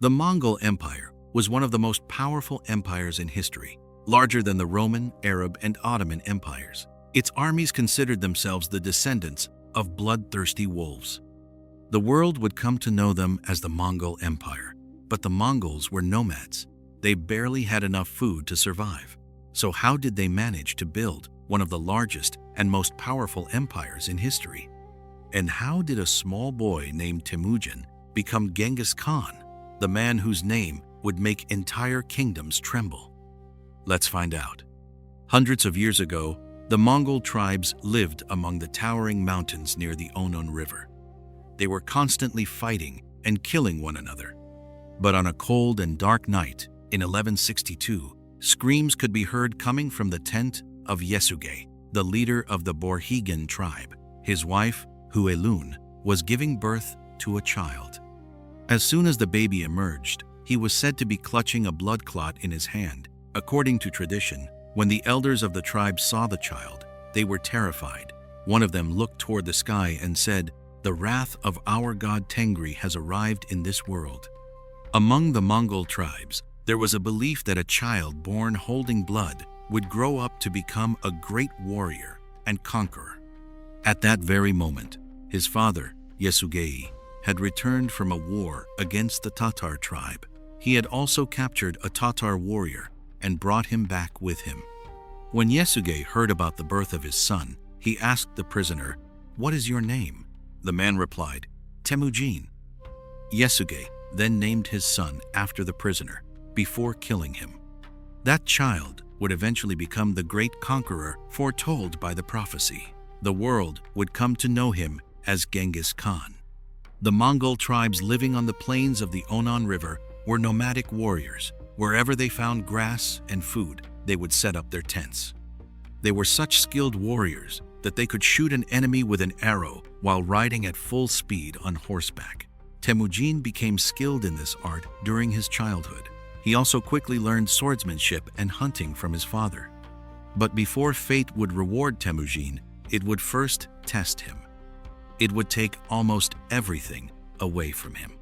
The Mongol Empire was one of the most powerful empires in history, larger than the Roman, Arab, and Ottoman empires. Its armies considered themselves the descendants of bloodthirsty wolves. The world would come to know them as the Mongol Empire, but the Mongols were nomads. They barely had enough food to survive. So how did they manage to build one of the largest and most powerful empires in history? And how did a small boy named Temüjin become Genghis Khan, the man whose name would make entire kingdoms tremble? Let's find out. Hundreds of years ago, the Mongol tribes lived among the towering mountains near the Onon River. They were constantly fighting and killing one another. But on a cold and dark night in 1162, screams could be heard coming from the tent of Yesugei, the leader of the Borhigan tribe. His wife, Huelun, was giving birth to a child. As soon as the baby emerged, he was said to be clutching a blood clot in his hand. According to tradition, when the elders of the tribe saw the child, they were terrified. One of them looked toward the sky and said, "The wrath of our god Tengri has arrived in this world." Among the Mongol tribes, there was a belief that a child born holding blood would grow up to become a great warrior and conqueror. At that very moment, his father, Yesugei, had returned from a war against the Tatar tribe. He had also captured a Tatar warrior and brought him back with him. When Yesugei heard about the birth of his son, he asked the prisoner, "What is your name?" The man replied, "Temüjin." Yesugei then named his son after the prisoner before killing him. That child would eventually become the great conqueror foretold by the prophecy. The world would come to know him as Genghis Khan. The Mongol tribes living on the plains of the Onon River were nomadic warriors. Wherever they found grass and food, they would set up their tents. They were such skilled warriors that they could shoot an enemy with an arrow while riding at full speed on horseback. Temüjin became skilled in this art during his childhood. He also quickly learned swordsmanship and hunting from his father. But before fate would reward Temüjin, it would first test him. It would take almost everything away from him.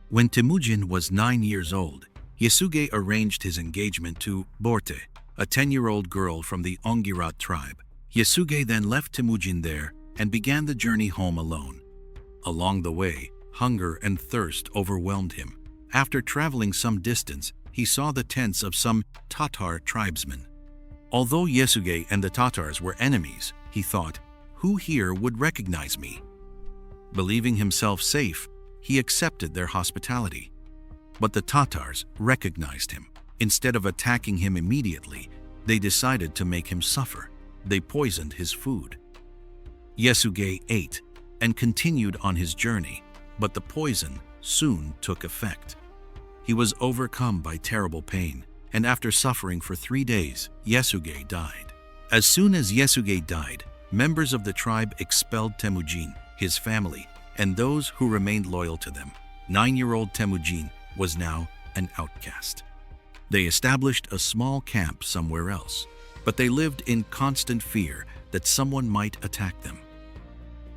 When Temüjin was 9 years old, Yesugei arranged his engagement to Borte, a 10-year-old girl from the Ongirat tribe. Yesugei then left Temüjin there and began the journey home alone. Along the way, hunger and thirst overwhelmed him. After traveling some distance, he saw the tents of some Tatar tribesmen. Although Yesugei and the Tatars were enemies, he thought, "Who here would recognize me?" Believing himself safe, he accepted their hospitality. But the Tatars recognized him. Instead of attacking him immediately, they decided to make him suffer. They poisoned his food. Yesugei ate and continued on his journey, but the poison soon took effect. He was overcome by terrible pain, and after suffering for 3 days, Yesugei died. As soon as Yesugei died, members of the tribe expelled Temüjin, his family, and those who remained loyal to them. 9-year-old Temüjin was now an outcast. They established a small camp somewhere else, but they lived in constant fear that someone might attack them.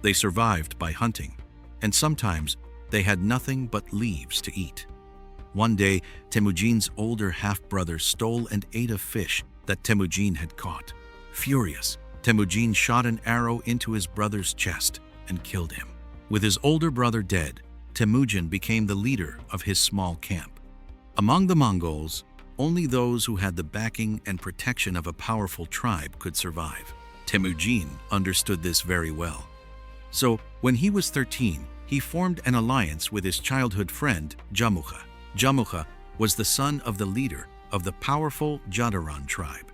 They survived by hunting, and sometimes they had nothing but leaves to eat. One day, Temüjin's older half-brother stole and ate a fish that Temüjin had caught. Furious, Temüjin shot an arrow into his brother's chest and killed him. With his older brother dead, Temüjin became the leader of his small camp. Among the Mongols, only those who had the backing and protection of a powerful tribe could survive. Temüjin understood this very well. So, when he was 13, he formed an alliance with his childhood friend, Jamukha. Jamukha was the son of the leader of the powerful Jadaran tribe.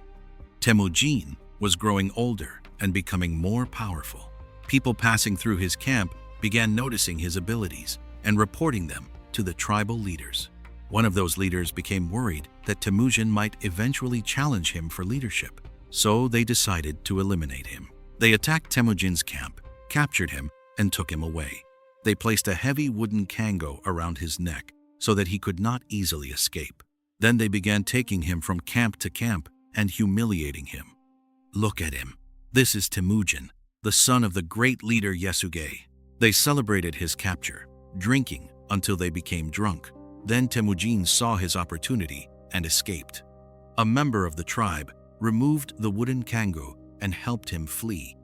Temüjin was growing older and becoming more powerful. People passing through his camp began noticing his abilities and reporting them to the tribal leaders. One of those leaders became worried that Temüjin might eventually challenge him for leadership, so they decided to eliminate him. They attacked Temüjin's camp, captured him, and took him away. They placed a heavy wooden kango around his neck so that he could not easily escape. Then they began taking him from camp to camp and humiliating him. Look at him. This is Temüjin, the son of the great leader Yesugei. They celebrated his capture, drinking until they became drunk. Then Temüjin saw his opportunity and escaped. A member of the tribe removed the wooden kangu and helped him flee.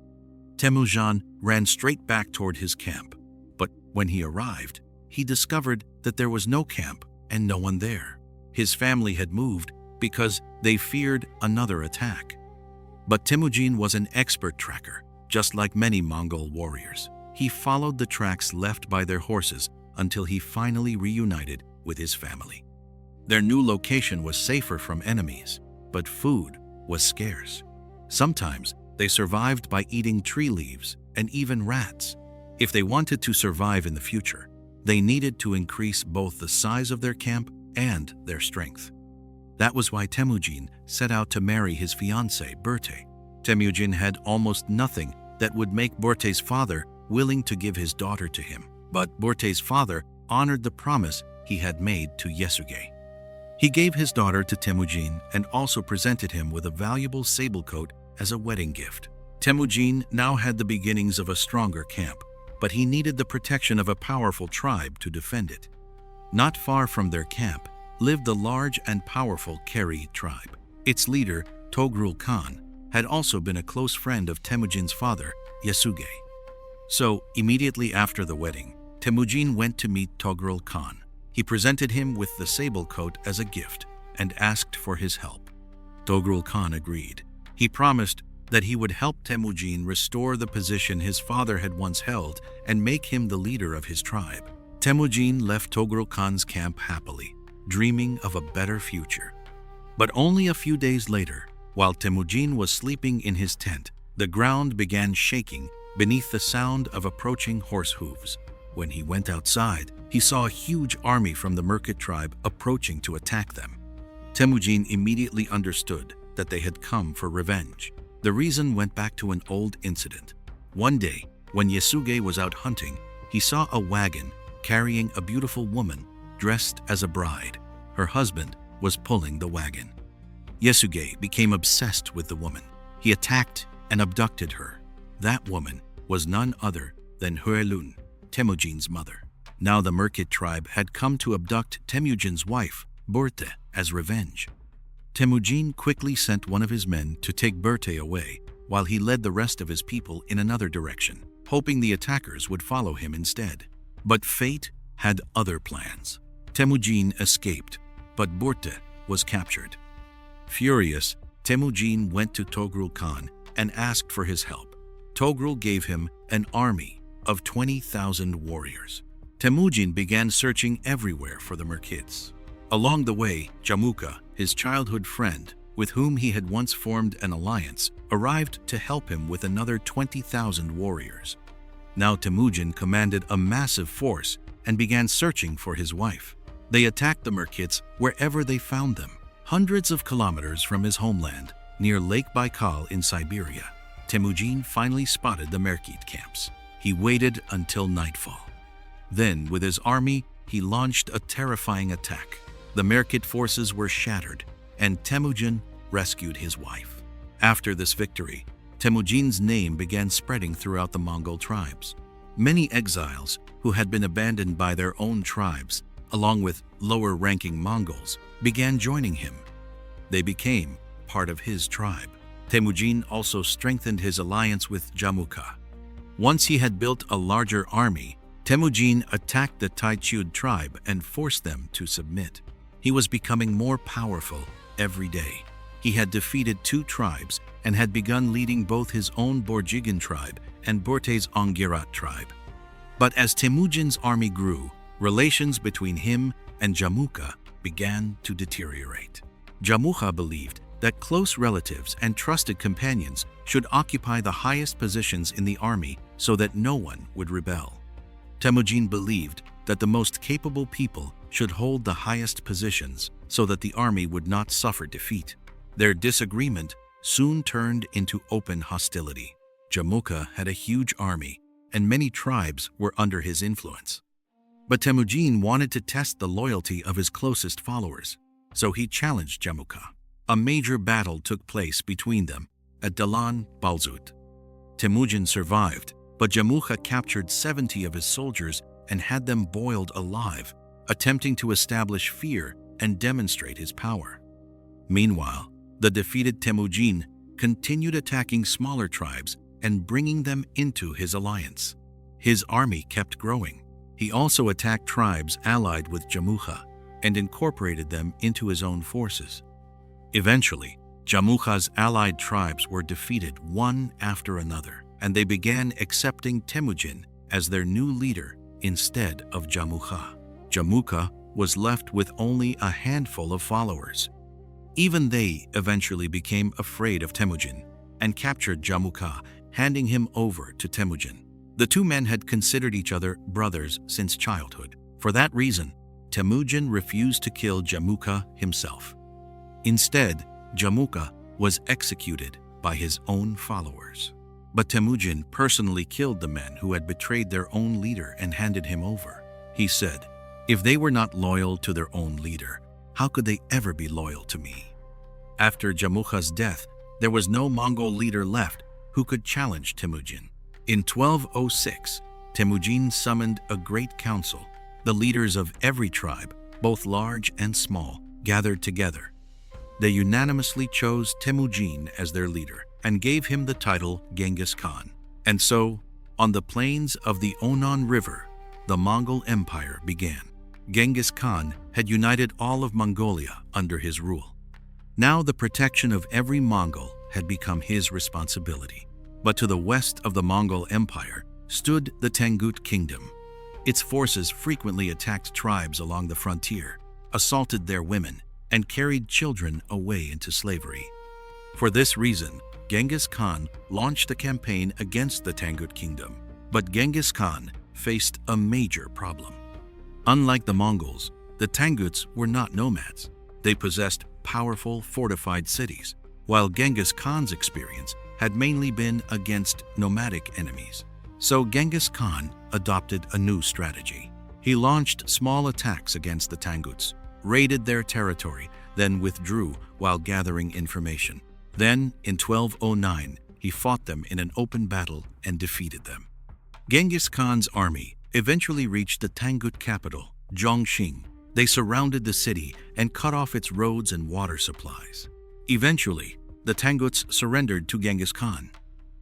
Temüjin ran straight back toward his camp, but when he arrived, he discovered that there was no camp and no one there. His family had moved because they feared another attack. But Temüjin was an expert tracker, just like many Mongol warriors. He followed the tracks left by their horses until he finally reunited with his family. Their new location was safer from enemies, but food was scarce. Sometimes they survived by eating tree leaves and even rats. If they wanted to survive in the future, they needed to increase both the size of their camp and their strength. That was why Temüjin set out to marry his fiancée, Berte. Temüjin had almost nothing that would make Berte's father willing to give his daughter to him, but Berte's father honored the promise he had made to Yesugei. He gave his daughter to Temüjin and also presented him with a valuable sable coat as a wedding gift. Temüjin now had the beginnings of a stronger camp, but he needed the protection of a powerful tribe to defend it. Not far from their camp lived the large and powerful Keri tribe. Its leader, Togrul Khan, had also been a close friend of Temüjin's father, Yesugei. So, immediately after the wedding, Temüjin went to meet Togrul Khan. He presented him with the sable coat as a gift and asked for his help. Togrul Khan agreed. He promised that he would help Temüjin restore the position his father had once held and make him the leader of his tribe. Temüjin left Togrul Khan's camp happily, dreaming of a better future. But only a few days later, while Temüjin was sleeping in his tent, the ground began shaking beneath the sound of approaching horse hooves. When he went outside, he saw a huge army from the Merkit tribe approaching to attack them. Temüjin immediately understood that they had come for revenge. The reason went back to an old incident. One day, when Yesugei was out hunting, he saw a wagon carrying a beautiful woman dressed as a bride. Her husband was pulling the wagon. Yesugei became obsessed with the woman. He attacked and abducted her. That woman was none other than Huelun, Temüjin's mother. Now the Merkit tribe had come to abduct Temüjin's wife, Berte, as revenge. Temüjin quickly sent one of his men to take Berte away, while he led the rest of his people in another direction, hoping the attackers would follow him instead. But fate had other plans. Temüjin escaped, but Berte was captured. Furious, Temüjin went to Togrul Khan and asked for his help. Togrul gave him an army of 20,000 warriors. Temüjin began searching everywhere for the Merkits. Along the way, Jamuka, his childhood friend, with whom he had once formed an alliance, arrived to help him with another 20,000 warriors. Now Temüjin commanded a massive force and began searching for his wife. They attacked the Merkits wherever they found them, hundreds of kilometers from his homeland, near Lake Baikal in Siberia. Temüjin finally spotted the Merkit camps. He waited until nightfall. Then, with his army, he launched a terrifying attack. The Merkit forces were shattered, and Temüjin rescued his wife. After this victory, Temüjin's name began spreading throughout the Mongol tribes. Many exiles who had been abandoned by their own tribes, along with lower-ranking Mongols, began joining him. They became part of his tribe. Temüjin also strengthened his alliance with Jamuka. Once he had built a larger army, Temüjin attacked the Taichud tribe and forced them to submit. He was becoming more powerful every day. He had defeated 2 tribes and had begun leading both his own Borjigin tribe and Berte's Ongirat tribe. But as Temüjin's army grew, relations between him and Jamuka began to deteriorate. Jamuka believed that close relatives and trusted companions should occupy the highest positions in the army so that no one would rebel. Temüjin believed that the most capable people should hold the highest positions so that the army would not suffer defeat. Their disagreement soon turned into open hostility. Jamuka had a huge army, and many tribes were under his influence. But Temüjin wanted to test the loyalty of his closest followers, so he challenged Jamuka. A major battle took place between them at Dalan Balzut. Temüjin survived, but Jamuka captured 70 of his soldiers and had them boiled alive attempting to establish fear and demonstrate his power. Meanwhile, the defeated Temüjin continued attacking smaller tribes and bringing them into his alliance. His army kept growing. He also attacked tribes allied with Jamukha and incorporated them into his own forces. Eventually, Jamukha's allied tribes were defeated one after another, and they began accepting Temüjin as their new leader instead of Jamukha. Jamukha was left with only a handful of followers. Even they eventually became afraid of Temüjin and captured Jamukha, handing him over to Temüjin. The two men had considered each other brothers since childhood. For that reason, Temüjin refused to kill Jamukha himself. Instead, Jamukha was executed by his own followers. But Temüjin personally killed the men who had betrayed their own leader and handed him over. He said, "If they were not loyal to their own leader, how could they ever be loyal to me?" After Jamukha's death, there was no Mongol leader left who could challenge Temüjin. In 1206, Temüjin summoned a great council. The leaders of every tribe, both large and small, gathered together. They unanimously chose Temüjin as their leader and gave him the title Genghis Khan. And so, on the plains of the Onon River, the Mongol Empire began. Genghis Khan had united all of Mongolia under his rule. Now the protection of every Mongol had become his responsibility. But to the west of the Mongol Empire stood the Tangut Kingdom. Its forces frequently attacked tribes along the frontier, assaulted their women, and carried children away into slavery. For this reason, Genghis Khan launched a campaign against the Tangut Kingdom. But Genghis Khan faced a major problem. Unlike the Mongols, the Tanguts were not nomads. They possessed powerful, fortified cities, while Genghis Khan's experience had mainly been against nomadic enemies. So Genghis Khan adopted a new strategy. He launched small attacks against the Tanguts, raided their territory, then withdrew while gathering information. Then, in 1209, he fought them in an open battle and defeated them. Genghis Khan's army eventually reached the Tangut capital, Zhongxing. They surrounded the city and cut off its roads and water supplies. Eventually, the Tanguts surrendered to Genghis Khan.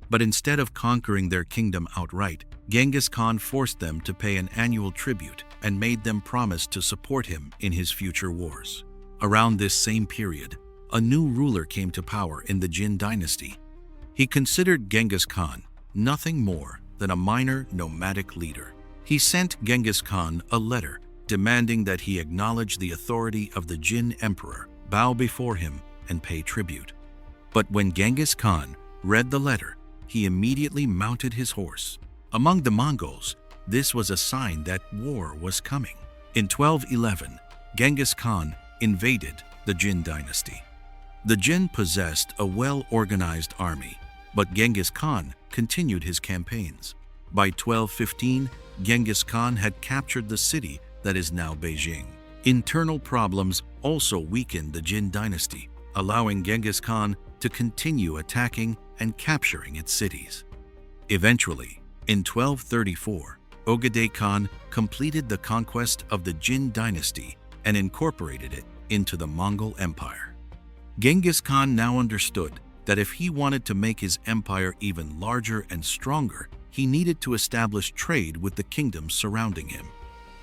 But instead of conquering their kingdom outright, Genghis Khan forced them to pay an annual tribute and made them promise to support him in his future wars. Around this same period, a new ruler came to power in the Jin Dynasty. He considered Genghis Khan nothing more than a minor nomadic leader. He sent Genghis Khan a letter demanding that he acknowledge the authority of the Jin emperor, bow before him, and pay tribute. But when Genghis Khan read the letter, he immediately mounted his horse. Among the Mongols, this was a sign that war was coming. In 1211, Genghis Khan invaded the Jin Dynasty. The Jin possessed a well-organized army, but Genghis Khan continued his campaigns. By 1215, Genghis Khan had captured the city that is now Beijing. Internal problems also weakened the Jin Dynasty, allowing Genghis Khan to continue attacking and capturing its cities. Eventually, in 1234, Ogedei Khan completed the conquest of the Jin Dynasty and incorporated it into the Mongol Empire. Genghis Khan now understood that if he wanted to make his empire even larger and stronger, he needed to establish trade with the kingdoms surrounding him.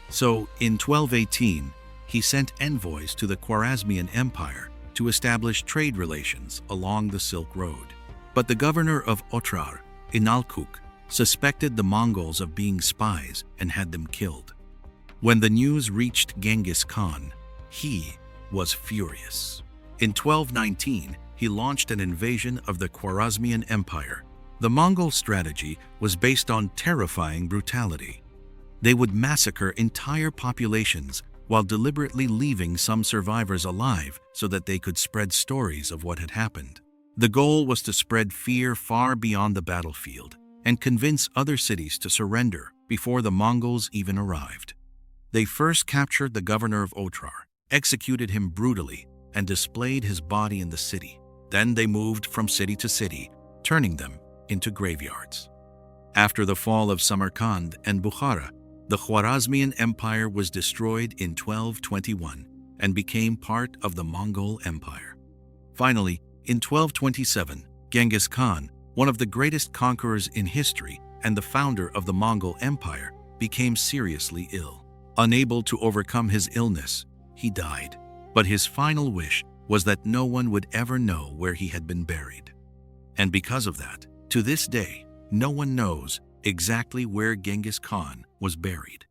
So, in 1218, he sent envoys to the Khwarazmian Empire to establish trade relations along the Silk Road. But the governor of Otrar, Inalkuk, suspected the Mongols of being spies and had them killed. When the news reached Genghis Khan, he was furious. In 1219, he launched an invasion of the Khwarazmian Empire. The Mongol strategy was based on terrifying brutality. They would massacre entire populations while deliberately leaving some survivors alive so that they could spread stories of what had happened. The goal was to spread fear far beyond the battlefield and convince other cities to surrender before the Mongols even arrived. They first captured the governor of Otrar, executed him brutally, and displayed his body in the city. Then they moved from city to city, turning them into graveyards. After the fall of Samarkand and Bukhara, The Khwarazmian Empire was destroyed in 1221 and became part of the Mongol Empire. Finally, in 1227, Genghis Khan, one of the greatest conquerors in history and the founder of the Mongol Empire, became seriously ill. Unable to overcome his illness, he died. But his final wish was that no one would ever know where he had been buried. And because of that, to this day, no one knows exactly where Genghis Khan was buried.